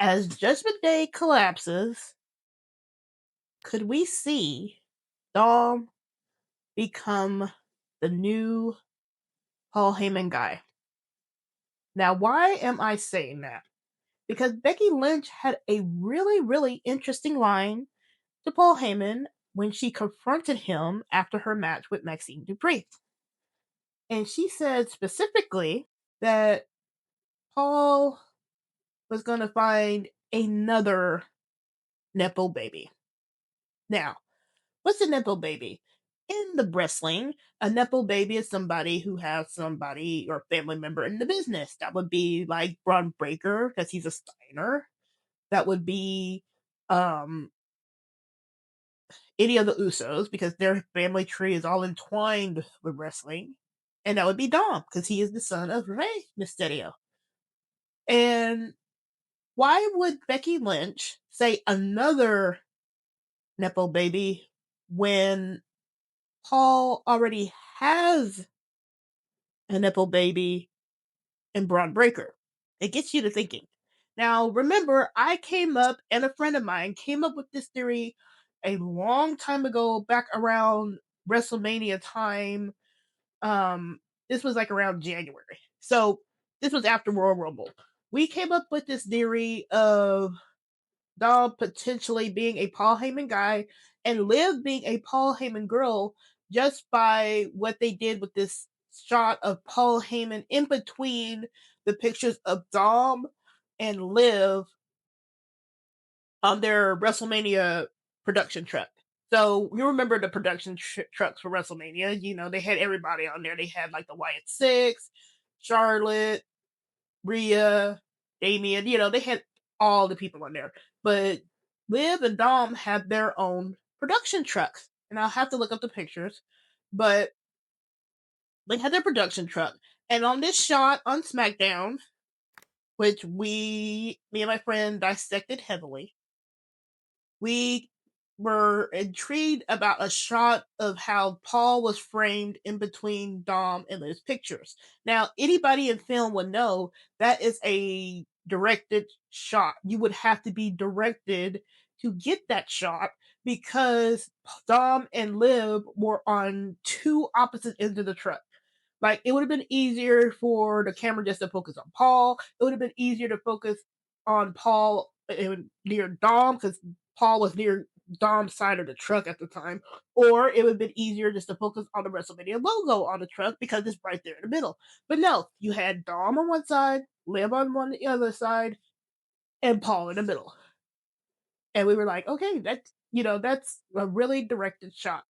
As Judgment Day collapses, could we see Dom become the new Paul Heyman guy? Now, why am I saying that? Because Becky Lynch had a really, really interesting line to Paul Heyman when she confronted him after her match with Maxine Dupree. And she said specifically that Paul was going to find another Nepo baby. Now, what's a Nepo baby? In the wrestling, a Nepo baby is somebody who has somebody or family member in the business. That would be like Braun Breaker, because he's a Steiner. That would be any of the Usos, because their family tree is all entwined with wrestling. And that would be Dom, because he is the son of Rey Mysterio. And why would Becky Lynch say another Nepo baby when Paul already has a Nepo baby in Braun Breaker? It gets you to thinking. Now, remember, I came up, and a friend of mine came up with this theory a long time ago, back around WrestleMania time. This was like around January. So this was after Royal Rumble. We came up with this theory of Dom potentially being a Paul Heyman guy and Liv being a Paul Heyman girl, just by what they did with this shot of Paul Heyman in between the pictures of Dom and Liv on their WrestleMania production truck. So you remember the production trucks for WrestleMania? You know, they had everybody on there. They had like the Wyatt Six, Charlotte, Rhea, Damien. You know, they had all the people on there. But Liv and Dom had their own production trucks, and I'll have to look up the pictures. But they had their production truck, and on this shot on SmackDown, which me and my friend dissected heavily, we were intrigued about a shot of how Paul was framed in between Dom and Liv's pictures. Now, anybody in film would know that is a directed shot. You would have to be directed to get that shot, because Dom and Liv were on two opposite ends of the truck. Like, it would have been easier for the camera just to focus on Paul. It would have been easier to focus on Paul near Dom, because Paul was near Dom's side of the truck at the time. Or it would have been easier just to focus on the WrestleMania logo on the truck, because it's right there in the middle. But no, you had Dom on one side, Liv on the other side, and Paul in the middle. And we were like, okay, that's a really directed shot.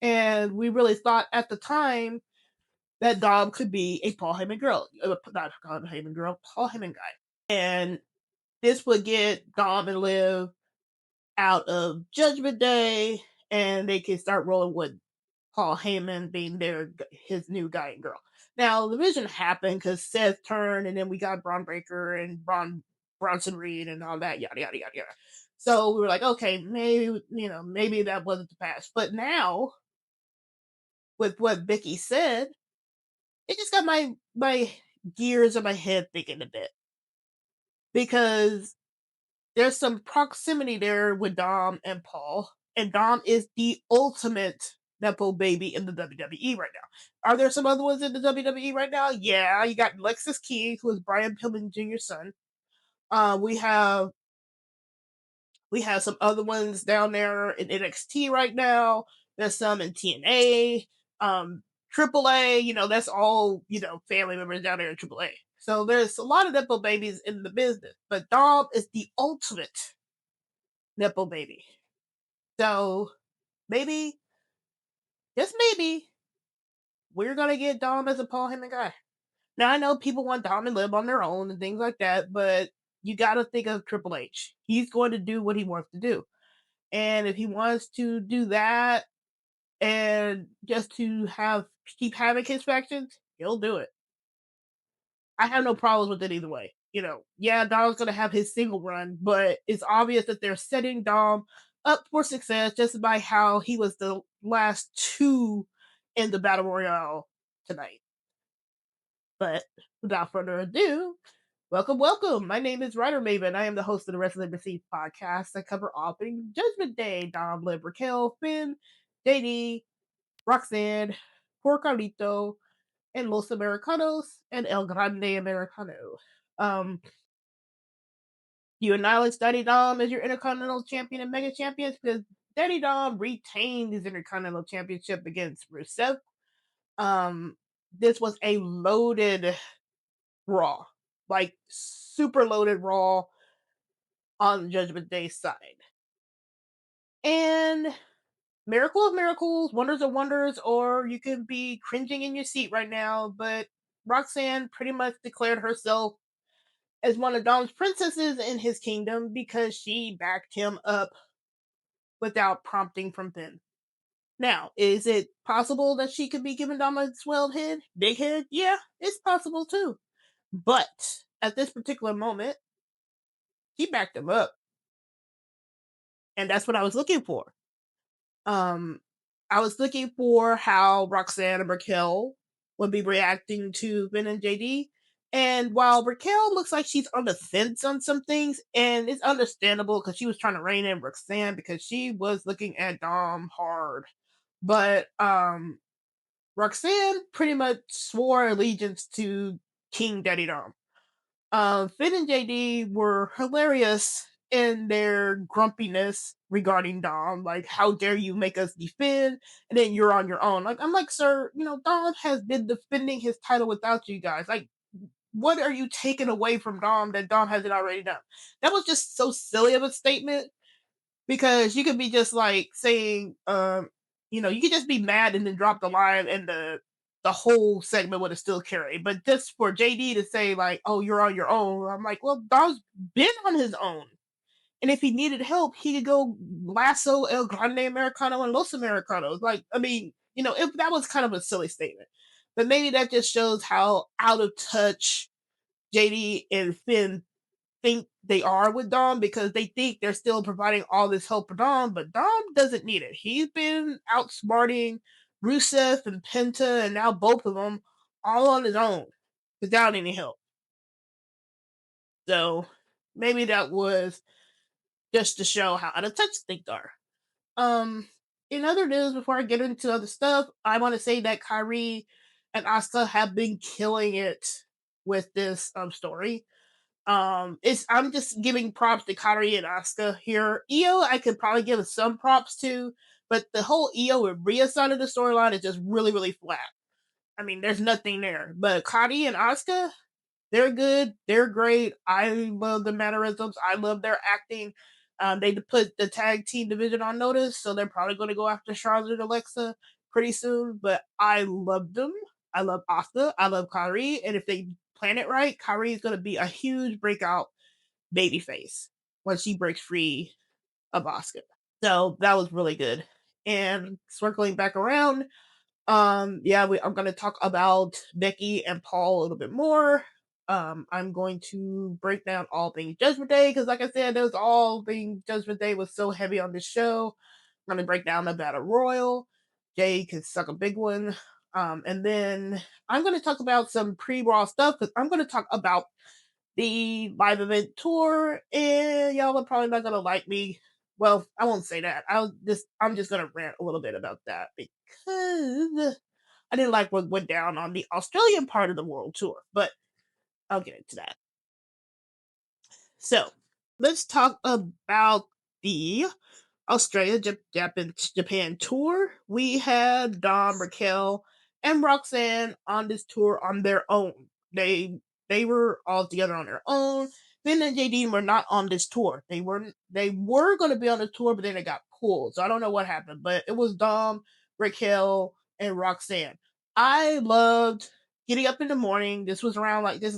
And we really thought at the time that Dom could be a Paul Heyman girl. Not Paul Heyman girl, Paul Heyman guy. And this would get Dom and Liv out of Judgment Day, and they could start rolling with Paul Heyman being his new guy and girl. Now, the vision happened because Seth turned, and then we got Braun Breaker and Bronson Reed and all that, yada, yada, yada, yada. So we were like, okay, maybe that wasn't the past. But now, with what Becky said, it just got my gears in my head thinking a bit, because there's some proximity there with Dom and Paul, and Dom is the ultimate Nepo baby in the WWE right now. Are there some other ones in the WWE right now? Yeah, you got Lexis King, who is Brian Pillman Jr.'s son. We have some other ones down there in NXT right now. There's some in TNA, AAA. That's all family members down there in AAA. So there's a lot of Nepo babies in the business, but Dom is the ultimate Nepo baby. So maybe, just maybe, we're gonna get Dom as a Paul Heyman guy. Now, I know people want Dom and Liv on their own and things like that, but you gotta think of Triple H. He's going to do what he wants to do. And if he wants to do that and just to keep having his factions, he'll do it. I have no problems with it either way. Yeah, Dom's gonna have his single run, but it's obvious that they're setting Dom up for success just by how he was the last two in the Battle Royale tonight. But without further ado, Welcome, welcome. My name is Ryder Maven. I am the host of the Wrestling Receipts podcast. I cover all things Judgment Day, Dom, Liv, Raquel, Finn, JD, Roxanne, Por Carlito, and Los Americanos, and El Grande Americano. You acknowledge Daddy Dom as your Intercontinental Champion and Mega Champions because Daddy Dom retained his Intercontinental Championship against Rusev. This was a loaded Raw, like super loaded Raw on Judgment Day's side. And miracle of miracles, wonders of wonders, or you could be cringing in your seat right now, but Roxanne pretty much declared herself as one of Dom's princesses in his kingdom because she backed him up without prompting from Finn. Now, is it possible that she could be giving Dom a swelled head? Big head? Yeah, it's possible too. But at this particular moment, she backed him up. And that's what I was looking for. I was looking for how Roxanne and Raquel would be reacting to Finn and JD. And while Raquel looks like she's on the fence on some things, and it's understandable because she was trying to rein in Roxanne because she was looking at Dom hard. But Roxanne pretty much swore allegiance to King Daddy Dom. Finn and JD were hilarious in their grumpiness regarding Dom. Like, how dare you make us defend, and then you're on your own. Like, I'm like, sir, Dom has been defending his title without you guys. Like, what are you taking away from Dom that Dom hasn't already done? That was just so silly of a statement because you could be just like saying, you could just be mad and then drop the line and the whole segment would have still carried. But just for JD to say like, "Oh, you're on your own," I'm like, well, Dom's been on his own, and if he needed help, he could go lasso El Grande Americano and Los Americanos. Like, I mean, if that was kind of a silly statement, but maybe that just shows how out of touch JD and Finn think they are with Dom because they think they're still providing all this help for Dom, but Dom doesn't need it. He's been outsmarting Rusev and Penta and now both of them all on his own without any help. So maybe that was just to show how out of touch things are. In other news, before I get into other stuff, I want to say that Kyrie and Asuka have been killing it with this story. It's I'm just giving props to Kyrie and Asuka here. Io, I could probably give some props to, but the whole Io and Rhea side of the storyline is just really, really flat. I mean, there's nothing there. But Kyrie and Asuka, they're good. They're great. I love the mannerisms. I love their acting. They put the tag team division on notice, so they're probably going to go after Charlotte and Alexa pretty soon. But I love them. I love Asuka. I love Kyrie. And if they plan it right, Kyrie is going to be a huge breakout babyface when she breaks free of Asuka. So that was really good. And circling back around, I'm going to talk about Becky and Paul a little bit more. I'm going to break down all things Judgment Day because, like I said, there's all things Judgment Day was so heavy on this show. I'm going to break down the Battle Royal. Jay can suck a big one. And then I'm going to talk about some pre-Raw stuff because I'm going to talk about the live event tour, and y'all are probably not going to like me. Well, I won't say that. I'm just going to rant a little bit about that because I didn't like what went down on the Australian part of the world tour, but I'll get into that. So, let's talk about the Australia Japan tour. We had Dom, Raquel, and Roxanne on this tour on their own. They were all together on their own. Finn and JD were not on this tour. They were going to be on the tour, but then they got pulled. So I don't know what happened, but it was Dom, Raquel, and Roxanne. I loved getting up in the morning. This is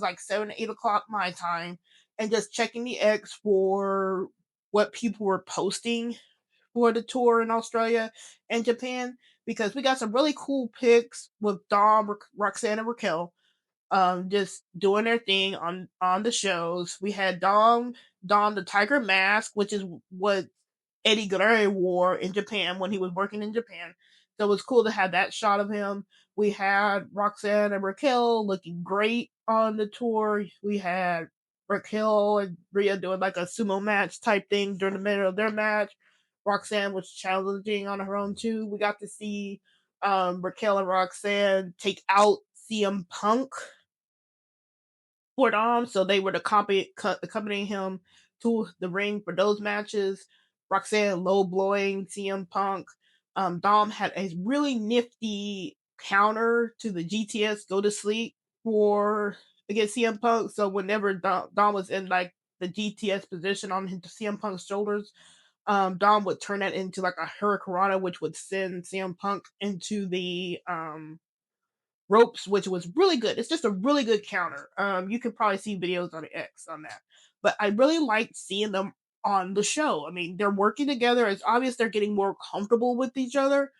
like 7, 8 o'clock my time, and just checking the X for what people were posting for the tour in Australia and Japan because we got some really cool pics with Dom, Roxanne, and Raquel just doing their thing on the shows. We had Dom the Tiger Mask, which is what Eddie Guerrero wore in Japan when he was working in Japan. So it was cool to have that shot of him. We had Roxanne and Raquel looking great on the tour. We had Raquel and Rhea doing like a sumo match type thing during the middle of their match. Roxanne was challenging on her own too. We got to see Raquel and Roxanne take out CM Punk for Dom, so they would accompany him to the ring for those matches. Roxanne low blowing CM Punk. Dom had a really nifty counter to the GTS go to sleep for against CM Punk. So whenever Dom was in like the GTS position on CM Punk's shoulders, Dom would turn that into like a hurricanrana, which would send CM Punk into the ropes, which was really good. It's just a really good counter. You can probably see videos on the X on that. But I really liked seeing them on the show. I mean, they're working together. It's obvious they're getting more comfortable with each other.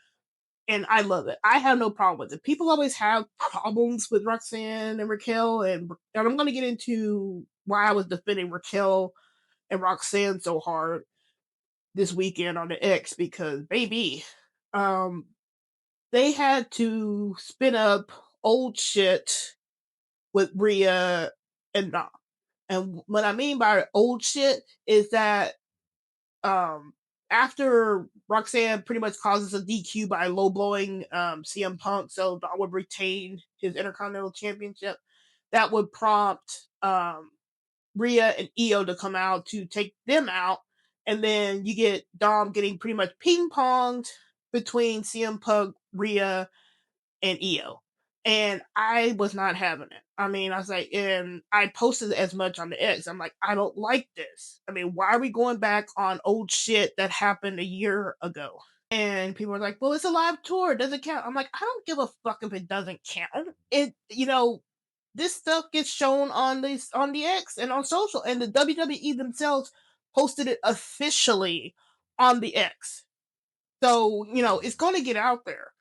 And I love it. I have no problem with it. People always have problems with Roxanne and Raquel, and I'm going to get into why I was defending Raquel and Roxanne so hard this weekend on the X because, baby, um, they had to spin up old shit with Rhea and Dom. And what I mean by old shit is that um, after Roxanne pretty much causes a DQ by low blowing CM Punk, so Dom would retain his Intercontinental Championship. That would prompt Rhea and Io to come out to take them out, and then you get Dom getting pretty much ping ponged between CM Punk, Rhea, and Io. And I was not having it. I mean, I was like, and I posted as much on the X. I'm like, I don't like this. I mean, why are we going back on old shit that happened a year ago? And people are like, well, it's a live tour. It doesn't count. I'm like, I don't give a fuck if it doesn't count. This stuff gets shown on the X and on social, and the WWE themselves posted it officially on the X. So, it's gonna get out there.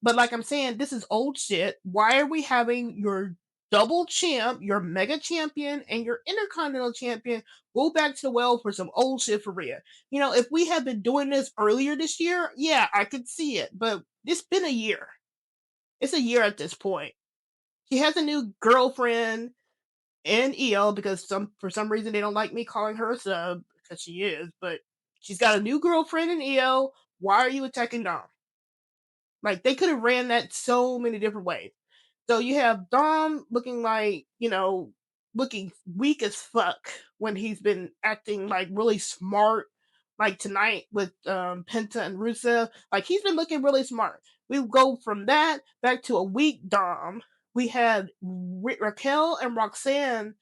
But like I'm saying, this is old shit. Why are we having your double champ, your mega champion, and your intercontinental champion go back to the well for some old shit for Rhea? If we had been doing this earlier this year, yeah, I could see it. But it's been a year. It's a year at this point. She has a new girlfriend in EL because for some reason they don't like me calling her a sub because she is, but she's got a new girlfriend in EL. Why are you attacking Dom? Like they could have ran that so many different ways. So you have Dom looking like, looking weak as fuck when he's been acting like really smart, like tonight with Penta and Rusev. Like he's been looking really smart. We go from that back to a weak Dom. We had Raquel and Roxanne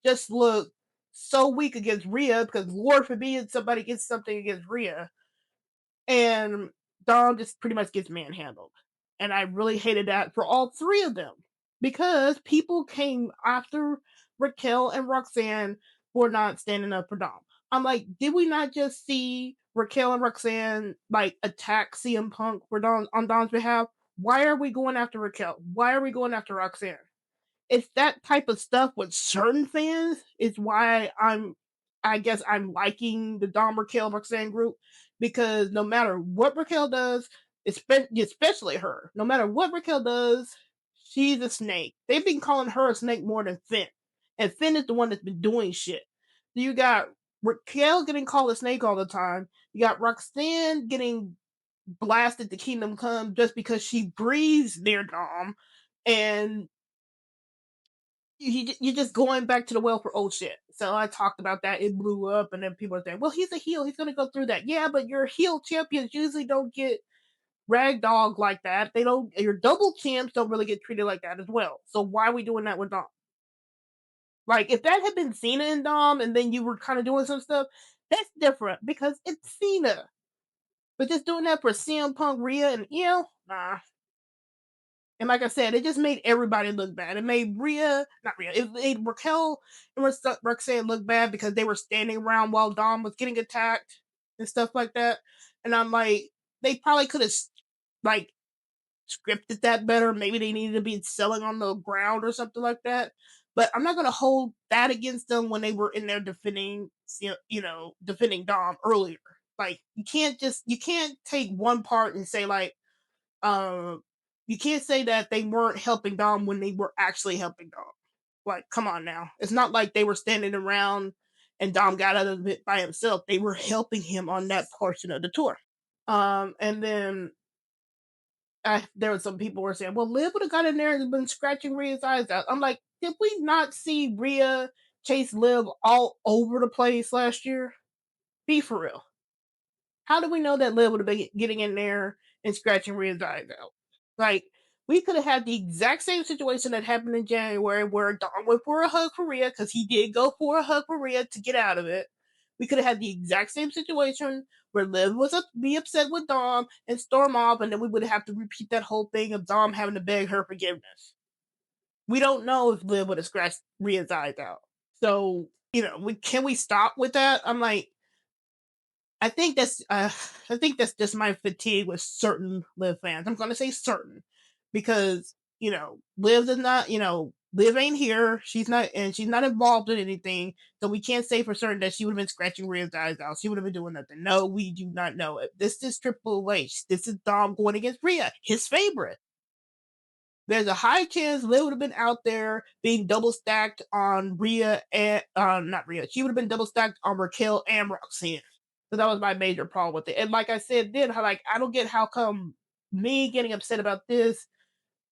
just look so weak against Rhea because Lord forbid somebody gets something against Rhea. And Dom just pretty much gets manhandled. And I really hated that for all three of them because people came after Raquel and Roxanne for not standing up for Dom. I'm like, did we not just see Raquel and Roxanne like attack CM Punk for Dom on Dom's behalf? Why are we going after Raquel? Why are we going after Roxanne? It's that type of stuff with certain fans is why I guess I'm liking the Dom Raquel Roxanne group because no matter what Raquel does, especially her, no matter what Raquel does, she's a snake. They've been calling her a snake more than Finn, and Finn is the one that's been doing shit. So you got Raquel getting called a snake all the time. You got Roxanne getting blasted to Kingdom Come just because she breathes near Dom, and you're just going back to the well for old shit. So I talked about that. It blew up, and then people are saying, "Well, he's a heel. He's going to go through that." Yeah, but your heel champions usually don't get ragdolled like that. They don't. Your double champs don't really get treated like that as well. So why are we doing that with Dom? Like if that had been Cena and Dom, and then you were kind of doing some stuff, that's different because it's Cena. But just doing that for CM Punk, Rhea, and nah. And like I said, it just made everybody look bad. It made it made Raquel and Roxanne look bad because they were standing around while Dom was getting attacked and stuff like that. And I'm like, they probably could have like scripted that better. Maybe they needed to be selling on the ground or something like that. But I'm not going to hold that against them when they were in there defending Dom earlier. Like you can't take one part and say like, um, you can't say that they weren't helping Dom when they were actually helping Dom. Like, come on now. It's not like they were standing around and Dom got out of it by himself. They were helping him on that portion of the tour. And then there were some people were saying, well, Liv would have got in there and been scratching Rhea's eyes out. I'm like, did we not see Rhea chase Liv all over the place last year? Be for real. How do we know that Liv would have been getting in there and scratching Rhea's eyes out? Like, we could have had the exact same situation that happened in January where Dom went for a hug for Rhea because he did go for a hug for Rhea to get out of it. We could have had the exact same situation where Liv was be upset with Dom and storm off, and then we would have to repeat that whole thing of Dom having to beg her forgiveness. We don't know if Liv would have scratched Rhea's eyes out. So, can we stop with that? I'm like, I think that's just my fatigue with certain Liv fans. I'm going to say certain because Liv does not, Liv ain't here. She's not involved in anything, so we can't say for certain that she would have been scratching Rhea's eyes out. She would have been doing nothing. No, we do not know it. This is Triple H. This is Dom going against Rhea, his favorite. There's a high chance Liv would have been out there being double stacked on Rhea and not Rhea. She would have been double stacked on Raquel and Roxanne. So that was my major problem with it. And like I said then, I don't get how come me getting upset about this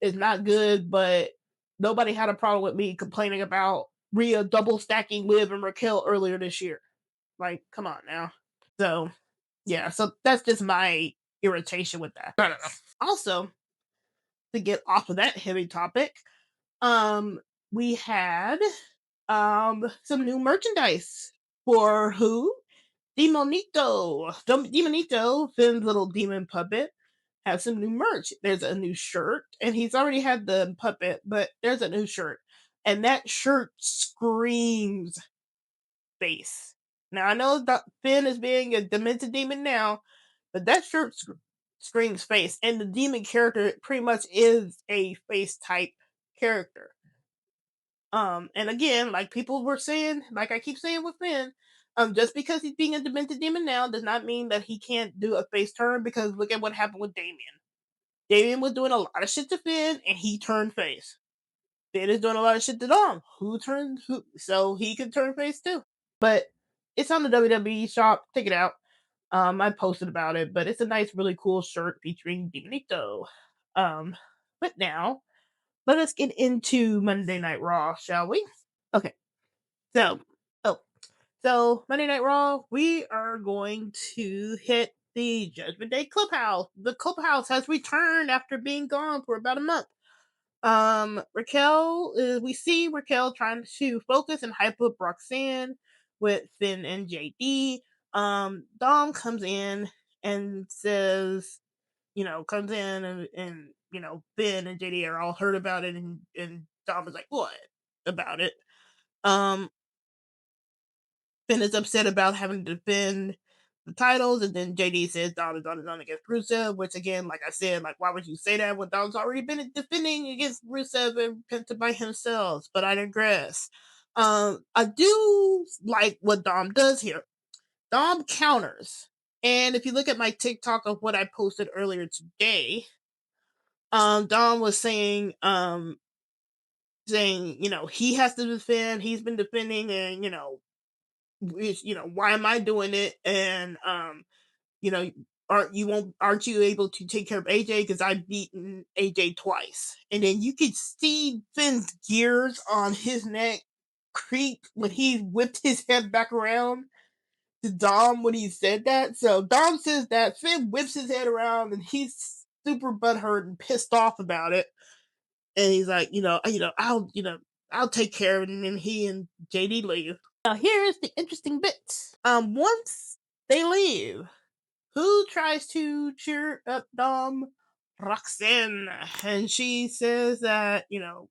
is not good, but nobody had a problem with me complaining about Rhea double stacking Liv and Raquel earlier this year. Like, come on now. So yeah, so that's just my irritation with that. I don't know. Also, to get off of that heavy topic, we had some new merchandise for who? Demonito. Demonito, Finn's little demon puppet, has some new merch. There's a new shirt, and he's already had the puppet, but there's a new shirt. And that shirt screams face. Now, I know that Finn is being a demented demon now, but that shirt screams face. And the demon character pretty much is a face type character. And again, like people were saying, like I keep saying with Finn, just because he's being a demented demon now does not mean that he can't do a face turn, because look at what happened with Damien. Damien was doing a lot of shit to Finn and he turned face. Finn is doing a lot of shit to Dom. So he could turn face too. But it's on the WWE shop. Check it out. I posted about it, but it's a nice, really cool shirt featuring Demonito. But now let us get into Monday Night Raw, shall we? Okay. So, Monday Night Raw, we are going to hit the Judgment Day Clubhouse. The Clubhouse has returned after being gone for about a month. We see Raquel trying to focus and hype up Roxanne with Finn and JD. Dom comes in and says, comes in and Finn and JD are all hurt about it, and Dom is like, what about it? Finn is upset about having to defend the titles, and then JD says Dom is on against Rusev, which again, like I said, like why would you say that when Dom's already been defending against Rusev and Penta by himself? But I digress. I do like what Dom does here. Dom counters, and if you look at my TikTok of what I posted earlier today, Dom was saying he has to defend. He's been defending, and why am I doing it? And aren't you able to take care of AJ because I've beaten AJ twice? And then you could see Finn's gears on his neck creep when he whipped his head back around to Dom when he said that. So Dom says that, Finn whips his head around and he's super butthurt and pissed off about it. And he's like, I'll take care of it. And then he and JD leave. Now here's the interesting bit. Once they leave, who tries to cheer up Dom? Roxanne. And she says that,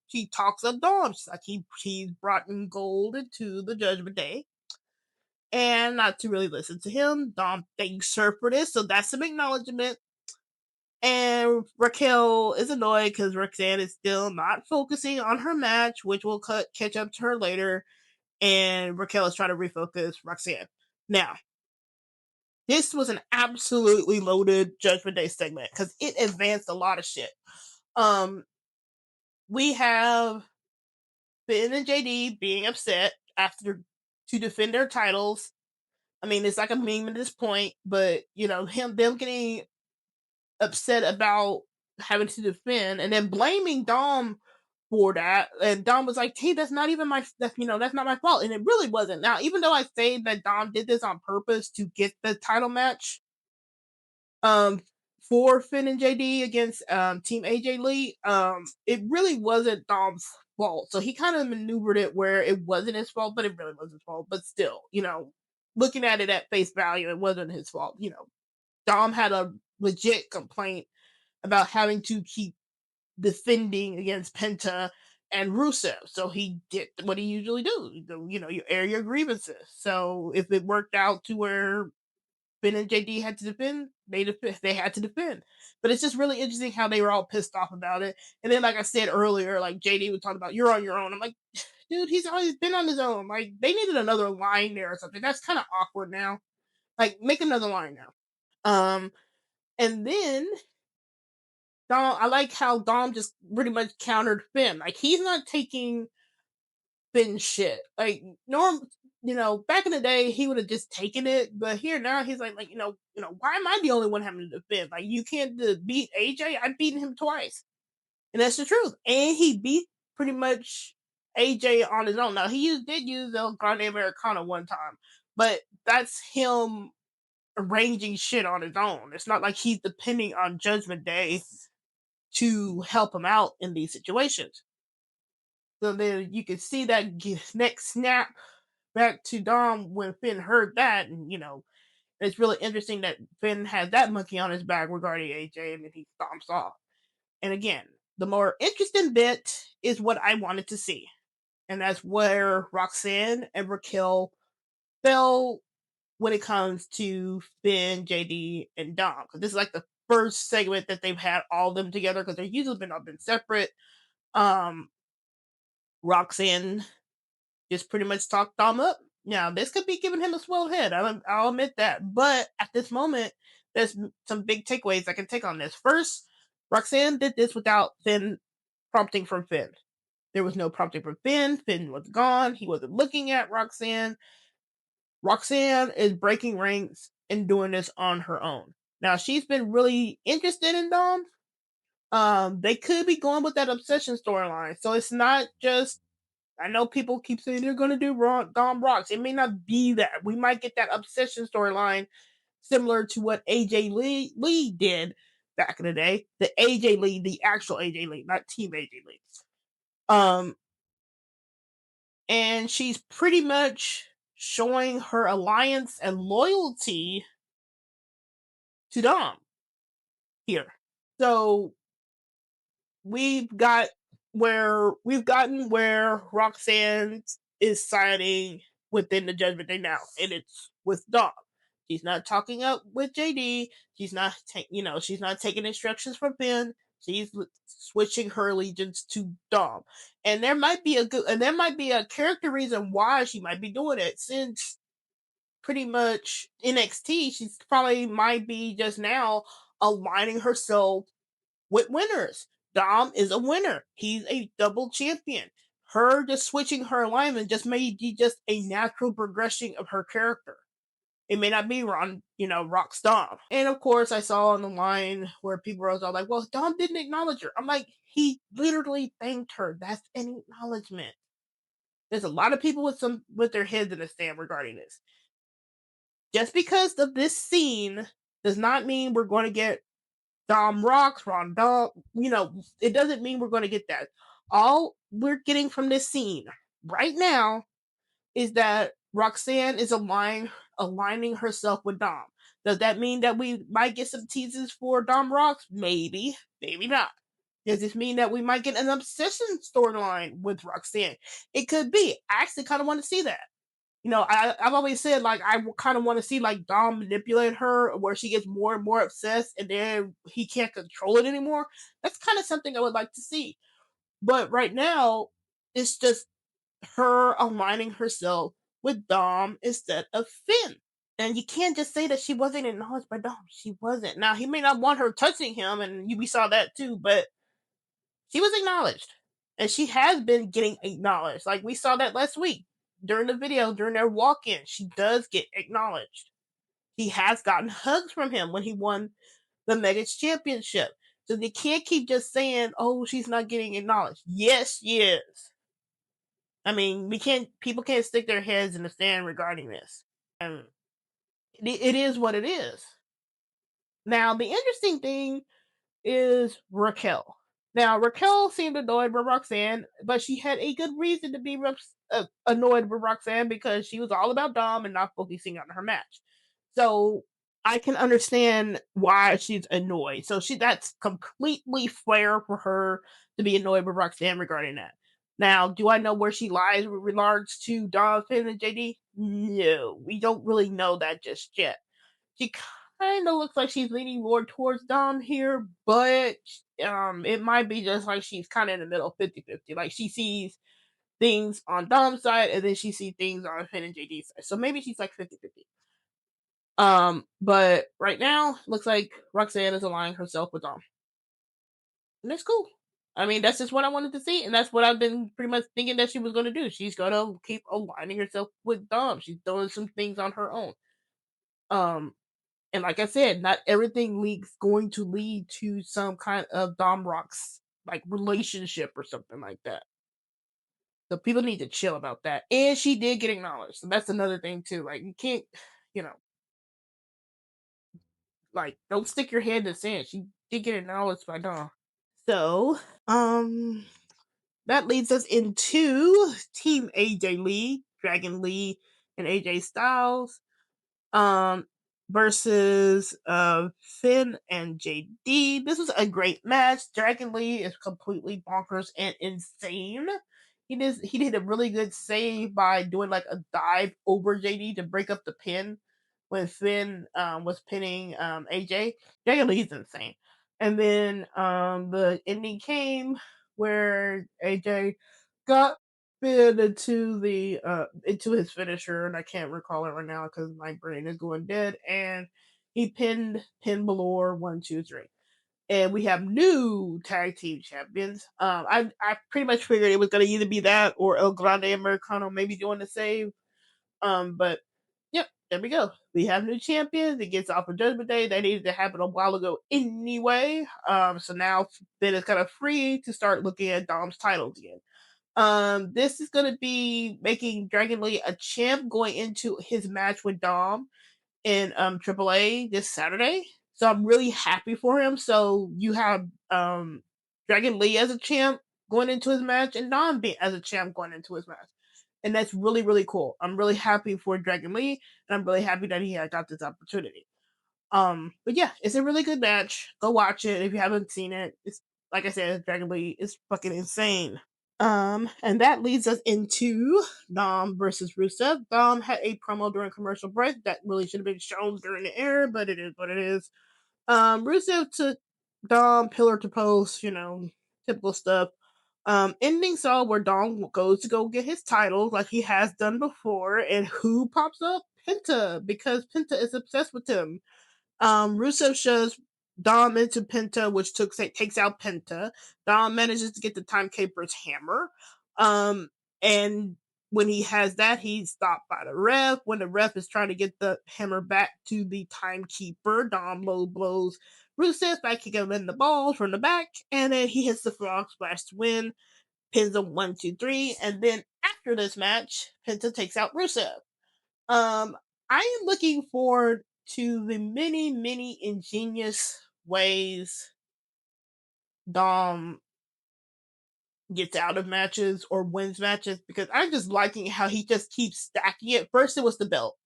she talks up Dom. She's like, he's brought in gold into the Judgment Day. And not to really listen to him. Dom thanks her for this, so that's some acknowledgement. And Raquel is annoyed because Roxanne is still not focusing on her match, which will catch up to her later. And Raquel is trying to refocus Roxanne. Now, this was an absolutely loaded Judgment Day segment because it advanced a lot of shit. We have Finn and JD being upset after to defend their titles. I mean, it's like a meme at this point, but them getting upset about having to defend and then blaming Dom for that. And Dom was like, "Hey, that's not even that's not my fault." And it really wasn't. Now, even though I say that Dom did this on purpose to get the title match, um, for Finn and JD against Team AJ Lee, it really wasn't Dom's fault. So he kind of maneuvered it where it wasn't his fault, but it really was his fault. But still, looking at it at face value, it wasn't his fault. Dom had a legit complaint about having to keep defending against Penta and Rusev. So he did what he usually do. You air your grievances. So if it worked out to where Finn and JD had to defend, they had to defend. But it's just really interesting how they were all pissed off about it. And then, like I said earlier, like JD was talking about, "You're on your own." I'm like, dude, he's always been on his own. Like, they needed another line there or something. That's kind of awkward now. Like, make another line now. And then Dom, I like how Dom just pretty much countered Finn. Like, he's not taking Finn shit. Like, back in the day, he would have just taken it, but here now he's like, why am I the only one having to defend? Like, you can't beat AJ. I've beaten him twice, and that's the truth. And he beat pretty much AJ on his own. Now did use El Grande Americana one time, but that's him arranging shit on his own. It's not like he's depending on Judgment Day to help him out in these situations. So then you can see that next snap back to Dom when Finn heard that, and it's really interesting that Finn has that monkey on his back regarding AJ, and then he stomps off. And again, the more interesting bit is what I wanted to see, and that's where Roxanne and Raquel fell when it comes to Finn, JD, and Dom. Because this is like the first segment that they've had all of them together, because they've usually been separate. Roxanne just pretty much talked Dom up. Now, this could be giving him a swell head. I'll admit that. But at this moment, there's some big takeaways I can take on this. First, Roxanne did this without Finn prompting from Finn. There was no prompting from Finn. Finn was gone. He wasn't looking at Roxanne. Roxanne is breaking ranks and doing this on her own. Now, she's been really interested in Dom. They could be going with that obsession storyline. So it's not just, I know people keep saying they're going to do Dom Rocks. It may not be that. We might get that obsession storyline similar to what AJ Lee did back in the day. The AJ Lee, the actual AJ Lee, not Team AJ Lee. And she's pretty much showing her alliance and loyalty to Dom here. So we've gotten where Roxanne is siding within the Judgment Day now, and it's with Dom. She's not talking up with JD. She's not taking instructions from Finn. She's switching her allegiance to Dom, and there might be a character reason why she might be doing it, since pretty much NXT, she's probably might be just now aligning herself with winners. Dom is a winner. He's a double champion. Her just switching her alignment just may be just a natural progression of her character. It may not be Rock's Dom. And of course, I saw on the line where people were all like, "Well, Dom didn't acknowledge her." I'm like, he literally thanked her. That's an acknowledgement. There's a lot of people with their heads in the sand regarding this. Just because of this scene does not mean we're going to get Dom Rocks, Ron Dom. It doesn't mean we're going to get that. All we're getting from this scene right now is that Roxanne is aligning herself with Dom. Does that mean that we might get some teases for Dom Rocks? Maybe, maybe not. Does this mean that we might get an obsession storyline with Roxanne? It could be. I actually kind of want to see that. I've always said, like, I kind of want to see, like, Dom manipulate her where she gets more and more obsessed and then he can't control it anymore. That's kind of something I would like to see. But right now, it's just her aligning herself with Dom instead of Finn. And you can't just say that she wasn't acknowledged by Dom. She wasn't. Now, he may not want her touching him, and we saw that too, but she was acknowledged. And she has been getting acknowledged. Like we saw that last week during the video, during their walk in. She does get acknowledged. He has gotten hugs from him when he won the Megas Championship. So they can't keep just saying, oh, she's not getting acknowledged. Yes, she is. I mean, people can't stick their heads in the sand regarding this. And it is what it is. Now, the interesting thing is Raquel. Now, Raquel seemed annoyed with Roxanne, but she had a good reason to be annoyed with Roxanne because she was all about Dom and not focusing on her match. So I can understand why she's annoyed. So that's completely fair for her to be annoyed with Roxanne regarding that. Now, do I know where she lies with regards to Dom, Finn, and JD? No, we don't really know that just yet. She kind of looks like she's leaning more towards Dom here, but it might be just like she's kind of in the middle, 50-50. Like she sees things on Dom's side, and then she sees things on Finn and JD's side. So maybe she's like 50-50. But right now, looks like Roxanne is aligning herself with Dom. And that's cool. I mean, that's just what I wanted to see, and that's what I've been pretty much thinking that she was going to do. She's going to keep aligning herself with Dom. She's doing some things on her own. And like I said, not everything leads going to lead to some kind of Dom Rocks like relationship or something like that. So people need to chill about that. And she did get acknowledged. So that's another thing too. Like you can't, you know, like don't stick your head in the sand. She did get acknowledged by Dom. So, um that leads us into Team AJ Lee, Dragon Lee, and AJ Styles. um versus Finn and JD. This was a great match. Dragon Lee is completely bonkers and insane. He did a really good save by doing like a dive over JD to break up the pin when Finn was pinning AJ. Dragon Lee's insane. And then the ending came where AJ got Finn into his finisher, and I can't recall it right now because my brain is going dead. And he pinned Pin Balor 1, 2, 3, and we have new tag team champions. I pretty much figured it was gonna either be that or El Grande Americano maybe doing the save. But yep, there we go. We have new champions. It gets off of Judgment Day. That needed to happen a while ago anyway. So now Finn is kind of free to start looking at Dom's titles again. This is gonna be making Dragon Lee a champ going into his match with Dom in AAA this Saturday. So I'm really happy for him. So you have Dragon Lee as a champ going into his match and Dom as a champ going into his match. And that's really, really cool. I'm really happy for Dragon Lee, and I'm really happy that he got this opportunity. But yeah, it's a really good match. Go watch it if you haven't seen it. It's like I said, Dragon Lee is fucking insane. And that leads us into Dom versus Rusev. Dom had a promo during commercial break that really should have been shown during the air, but it is what it is. Rusev took Dom pillar to post, typical stuff. Ending saw where Dom goes to go get his title like he has done before, and who pops up? Penta, because Penta is obsessed with him. Rusev shoves Dom into Penta, which takes out Penta. Dom manages to get the Timekeeper's hammer. And when he has that, he's stopped by the ref. When the ref is trying to get the hammer back to the Timekeeper, Dom low blows Rusev by kicking him in the balls from the back, and then he hits the frog splash to win, pins him 1, 2, 3, and then after this match, Penta takes out Rusev. Um, I am looking forward to the many, many ingenious ways Dom gets out of matches or wins matches, because I'm just liking how he just keeps stacking it. First it was the belt,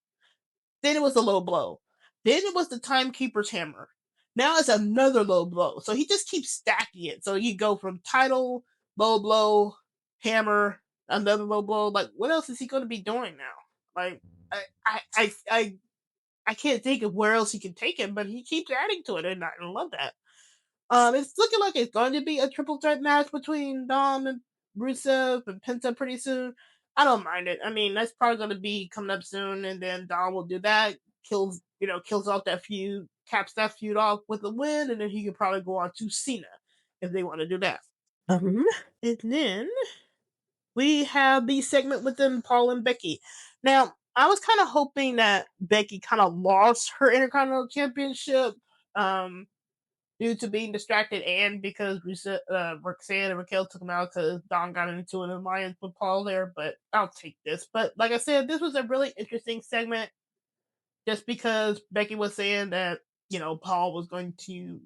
then it was the low blow, then it was the Timekeeper's hammer. Now it's another low blow. So he just keeps stacking it. So you go from title, low blow, hammer, another low blow. Like, what else is he going to be doing now? Like, I can't think of where else he can take it, but he keeps adding to it, and I love that. It's looking like it's going to be a triple threat match between Dom and Rusev and Penta pretty soon. I don't mind it. I mean, that's probably going to be coming up soon, and then Dom will do that, kills off that feud, caps that feud off with a win, and then he can probably go on to Cena if they want to do that. Um, and then we have the segment within Paul and Becky. Now, I was kind of hoping that Becky kind of lost her Intercontinental Championship due to being distracted and because Roxanne and Raquel took him out because Don got into an alliance with Paul there, but I'll take this. But like I said, this was a really interesting segment just because Becky was saying that, Paul was going to,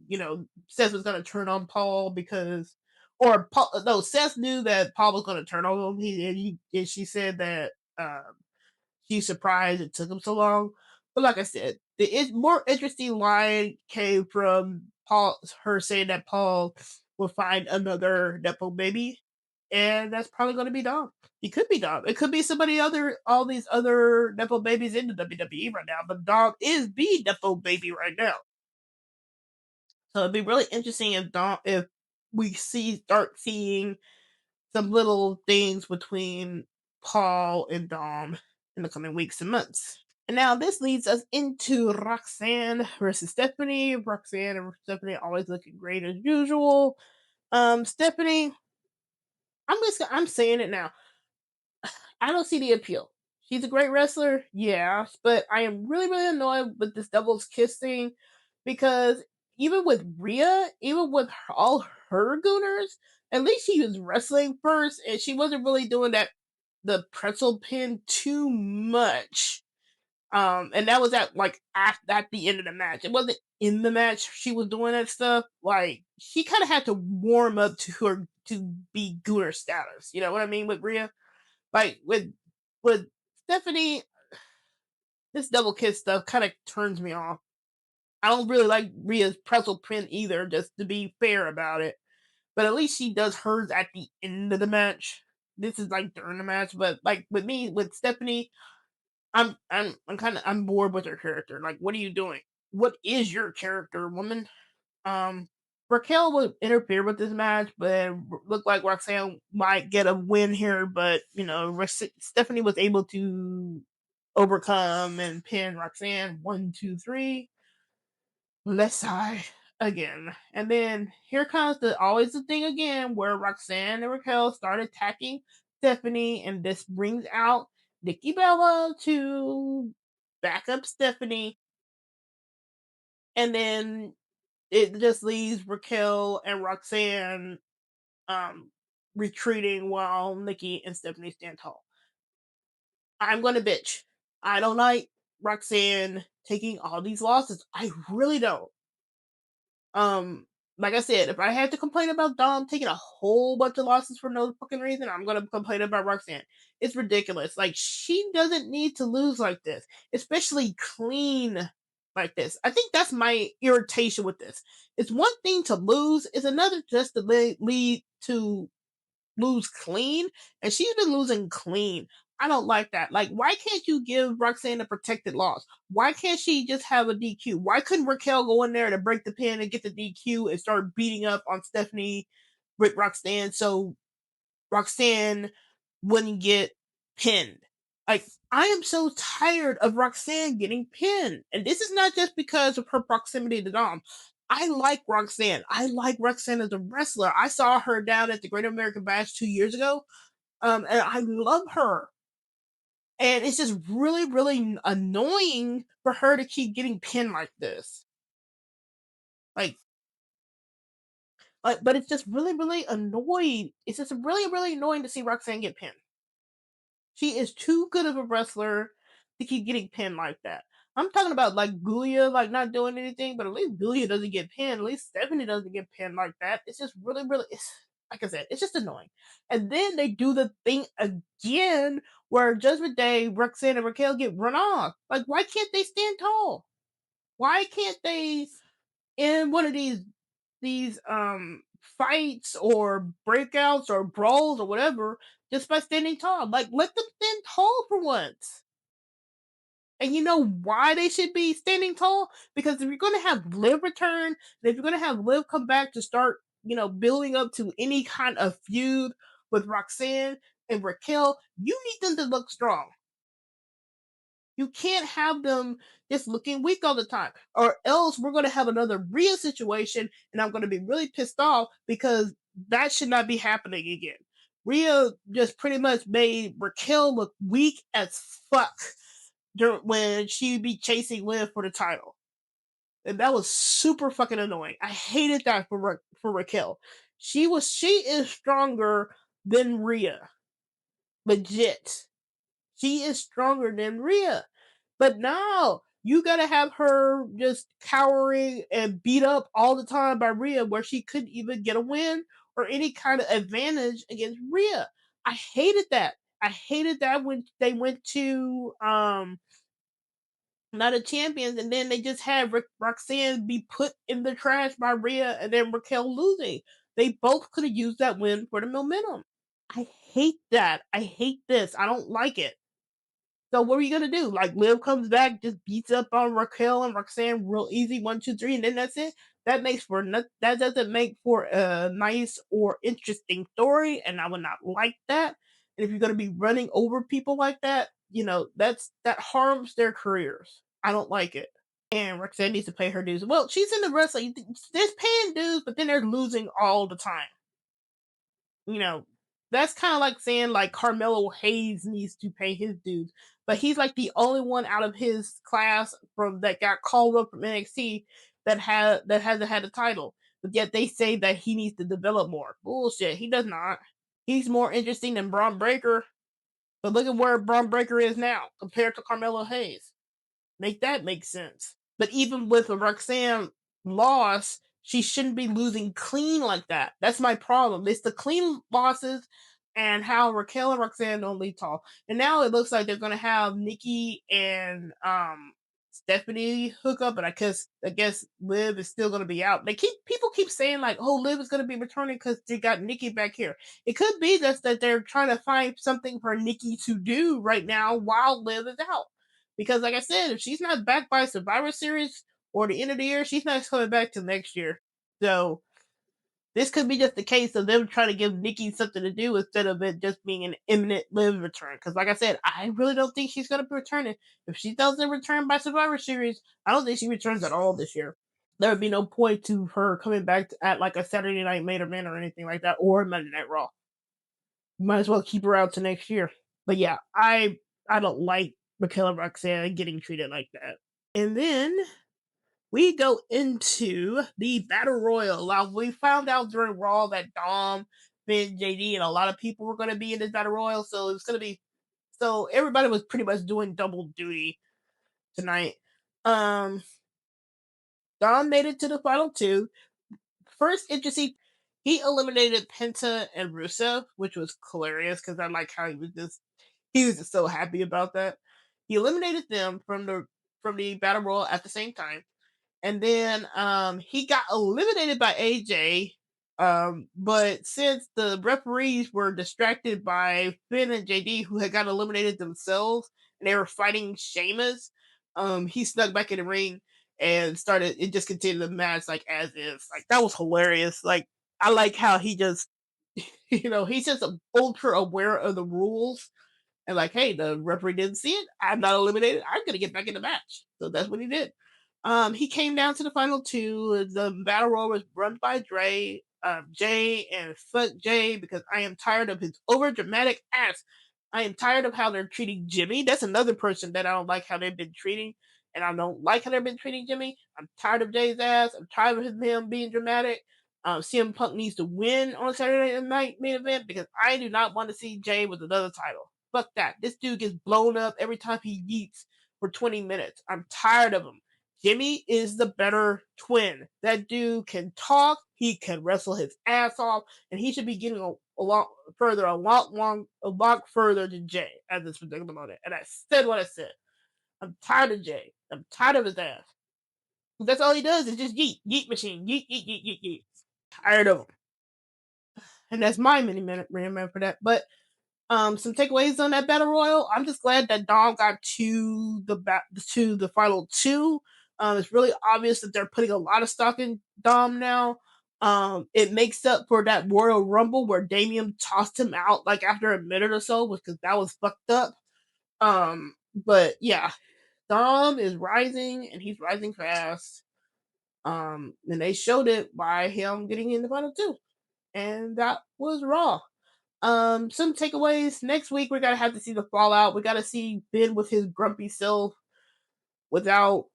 Seth was going to turn on Paul because, or Paul, no, Seth knew that Paul was going to turn on him. And she said that she's surprised it took him so long. But like I said, the more interesting line came from Paul, her saying that Paul will find another Nepo baby, and that's probably going to be Dom. He could be Dom. It could be somebody other, all these other Nepo babies in the WWE right now, but Dom is the Nepo baby right now. So it'd be really interesting if we start seeing some little things between Paul and Dom in the coming weeks and months. And now this leads us into Roxanne versus Stephanie. Roxanne and Stephanie always looking great as usual. Stephanie, I'm saying it now. I don't see the appeal. She's a great wrestler, yeah, but I am really, really annoyed with this devil's kiss thing because even with Rhea, even with all her gooners, at least she was wrestling first and she wasn't really doing the pretzel pin too much. And that was at the end of the match. It wasn't in the match she was doing that stuff. Like she kind of had to warm up to be gooner status. You know what I mean with Rhea? Like with Stephanie, this double kiss stuff kind of turns me off. I don't really like Rhea's pretzel print either, just to be fair about it. But at least she does hers at the end of the match. This is like during the match, but like with me, with Stephanie, I'm bored with her character. Like, what are you doing? What is your character, woman? Um, Raquel would interfere with this match, but it looked like Roxanne might get a win here. But Stephanie was able to overcome and pin Roxanne 1, 2, 3. Let's sigh again. And then here comes always the thing again where Roxanne and Raquel start attacking Stephanie, and this brings out Nikki Bella to back up Stephanie, and then it just leaves Raquel and Roxanne retreating while Nikki and Stephanie stand tall. I'm gonna bitch. I don't like Roxanne taking all these losses. I really don't. Um, like I said, if I had to complain about Dom taking a whole bunch of losses for no fucking reason, I'm gonna complain about Roxanne. It's ridiculous. Like she doesn't need to lose like this, especially clean like this. I think that's my irritation with this. It's one thing to lose; it's another just to lead to lose clean, and she's been losing clean. I don't like that. Like, why can't you give Roxanne a protected loss? Why can't she just have a DQ? Why couldn't Raquel go in there to break the pin and get the DQ and start beating up on Stephanie with Roxanne so Roxanne wouldn't get pinned? Like, I am so tired of Roxanne getting pinned. And this is not just because of her proximity to Dom. I like Roxanne. I like Roxanne as a wrestler. I saw her down at the Great American Bash 2 years ago. And I love her. And it's just really, really annoying for her to keep getting pinned like this. Like, but it's just really, really annoying. It's just really, really annoying to see Roxanne get pinned. She is too good of a wrestler to keep getting pinned like that. I'm talking about like Gulia, like not doing anything, but at least Gulia doesn't get pinned. At least Stephanie doesn't get pinned like that. It's just really, really, like I said, it's just annoying. And then they do the thing again where Judgment Day, Roxanne and Raquel get run off. Like, why can't they stand tall? Why can't they in one of these fights or breakouts or brawls or whatever just by standing tall? Like, let them stand tall for once. And you know why they should be standing tall? Because if you're going to have Liv return, and if you're going to have Liv come back to start, building up to any kind of feud with Roxanne and Raquel, you need them to look strong. You can't have them just looking weak all the time, or else we're going to have another real situation, and I'm going to be really pissed off because that should not be happening again. Rhea just pretty much made Raquel look weak as fuck when she would be chasing Liv for the title. And that was super fucking annoying. I hated that for Raquel. She is stronger than Rhea. Legit. She is stronger than Rhea. But now you gotta have her just cowering and beat up all the time by Rhea, where she couldn't even get a win or any kind of advantage against Rhea. I hated that. I hated that when they went to Night of Champions, and then they just had Roxanne be put in the trash by Rhea, and then Raquel losing. They both could have used that win for the momentum. I hate that. I hate this. I don't like it. So what are you gonna do? Like Liv comes back, just beats up on Raquel and Roxanne real easy, 1, 2, 3, and then that's it. That doesn't make for a nice or interesting story, and I would not like that. And if you're gonna be running over people like that, that harms their careers. I don't like it. And Roxanne needs to pay her dues. Well, she's in the wrestling. There's paying dues, but then they're losing all the time. You know, that's kind of like saying like Carmelo Hayes needs to pay his dues, but he's like the only one out of his class from that got called up from NXT that hasn't had a title. But yet they say that he needs to develop more. Bullshit. He does not. He's more interesting than Braun Breaker. But look at where Braun Breaker is now compared to Carmelo Hayes. Make that make sense. But even with a Roxanne loss, she shouldn't be losing clean like that. That's my problem. It's the clean losses and how Raquel and Roxanne don't lead tall. And now it looks like they're gonna have Nikki and Stephanie hook up, but I guess Liv is still gonna be out. People keep saying like, oh, Liv is gonna be returning because they got Nikki back here. It could be just that they're trying to find something for Nikki to do right now while Liv is out. Because, like I said, if she's not back by Survivor Series or the end of the year, she's not coming back till next year. So this could be just the case of them trying to give Nikki something to do instead of it just being an imminent Liv return. Because, like I said, I really don't think she's going to be returning. If she doesn't return by Survivor Series, I don't think she returns at all this year. There would be no point to her coming back at like a Saturday Night Main Event or anything like that, or Monday Night Raw. You might as well keep her out to next year. But yeah, I don't like Raquel and Roxanne getting treated like that. And then we go into the Battle Royal. Now, we found out during Raw that Dom, Finn, JD, and a lot of people were going to be in this Battle Royal. So it was going to be. So everybody was pretty much doing double duty tonight. Um, Dom made it to the final two. First interesting, he eliminated Penta and Rusev, which was hilarious because I like how he was just so happy about that. He eliminated them from the battle royal at the same time, and then he got eliminated by AJ. But since the referees were distracted by Finn and JD, who had got eliminated themselves, and they were fighting Sheamus, he snuck back in the ring and started. It just continued the match like as if. Like that was hilarious. Like I like how he just, he's just ultra aware of the rules and like, hey, the referee didn't see it. I'm not eliminated. I'm gonna get back in the match. So that's what he did. He came down to the final two. The battle royal was run by Jay, and fuck Jay because I am tired of his over dramatic ass. I am tired of how they're treating Jimmy. That's another person that I don't like how they've been treating, and I don't like how they've been treating Jimmy. I'm tired of Jay's ass. I'm tired of him being dramatic. CM Punk needs to win on Saturday night main event because I do not want to see Jay with another title. Fuck that. This dude gets blown up every time he yeets for 20 minutes. I'm tired of him. Jimmy is the better twin. That dude can talk, he can wrestle his ass off, and he should be getting a lot further than Jay at this particular moment. And I said what I said. I'm tired of Jay. I'm tired of his ass. That's all he does is just yeet machine, yeet. Tired of him. And that's my mini minute rant for that. But some takeaways on that battle royal. I'm just glad that Dom got to the final two. It's really obvious that they're putting a lot of stock in Dom now. It makes up for that Royal Rumble where Damian tossed him out like after a minute or so, because that was fucked up. But yeah, Dom is rising and he's rising fast. And they showed it by him getting in the final two. And that was Raw. Some takeaways. Next week we're gonna have to see the fallout. We gotta see Ben with his grumpy self without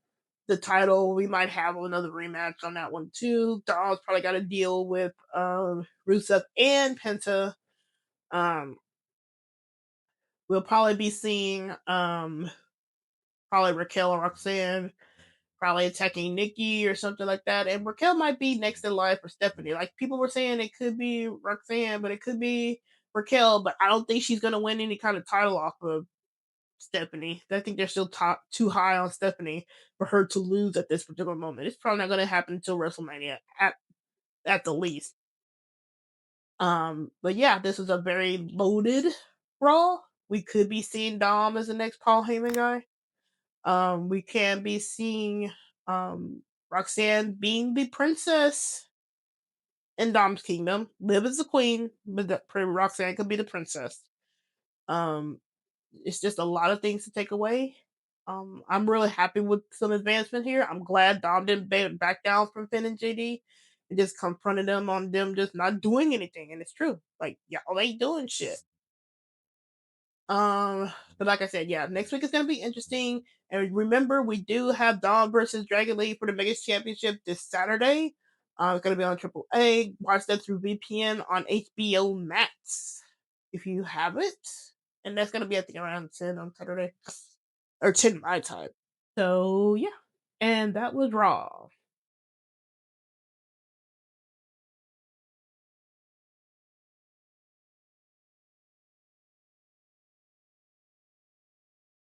the title. We might have another rematch on that one too. Dom's probably gotta deal with Rusev and Penta. Um we'll probably be seeing probably Raquel or Roxanne probably attacking Nikki or something like that. And Raquel might be next in line for Stephanie. Like people were saying it could be Roxanne, but it could be Raquel, but I don't think she's gonna win any kind of title off of Stephanie. I think they're still too high on Stephanie for her to lose at this particular moment. It's probably not gonna happen until WrestleMania at the least. But yeah, this was a very loaded Raw. We could be seeing Dom as the next Paul Heyman guy. We can be seeing Roxanne being the princess in Dom's kingdom. Liv as the queen, but Roxanne could be the princess. Um, it's just a lot of things to take away. I'm really happy with some advancement here. I'm glad Dom didn't back down from Finn and JD and just confronted them on them just not doing anything. And it's true. Like, y'all ain't doing shit. But like I said, yeah, next week is gonna be interesting. And remember, we do have Dawn versus Dragon Lee for the Vegas Championship this Saturday. It's gonna be on Triple A. Watch that through VPN on HBO Max if you have it. And that's gonna be I think around 10 on Saturday. Or 10 my time. So yeah. And that was Raw.